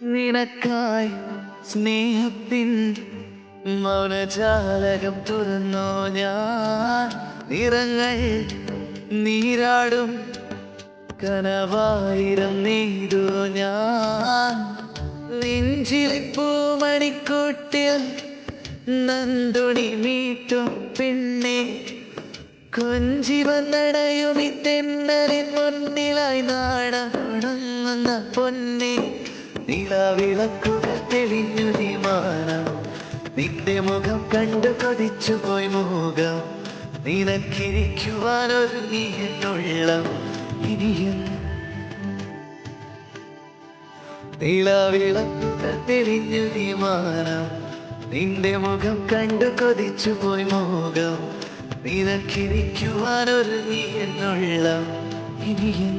നിനക്കായി സ്നേഹത്തിൻ മൗനജാലകം തുറന്നോ ഞാൻ. നിറങ്ങൾ നീരാടും കനവായിരം നെയ്തു ഞാൻ. നെഞ്ചിലെ പൂമണിക്കൂട്ടിൽ നന്ദുണി മീട്ടും പെണ്ണെ, കൊഞ്ചി വന്നടയും ഈ തെന്നലിൻ മുന്നിലായി നാടങ്ങുന്ന പൊന്നെ. നിലാവിളക്കുകൾ തെളിഞ്ഞു നീ മാനം, നിന്റെ മുഖം കണ്ടു കൊതിച്ചു പോയി മുഖം. നിനക്കിരിക്കുവാനൊരുങ്ങി എന്നുള്ളം ഇനിയും. നിലാവിളക്കുകൾ തെളിഞ്ഞു നീ മാനം, നിന്റെ മുഖം കണ്ടു കൊതിച്ചു പോയി മുഖം. നിനക്കിരിക്കുവാനൊരുങ്ങി എന്നുള്ളം ഇനിയും.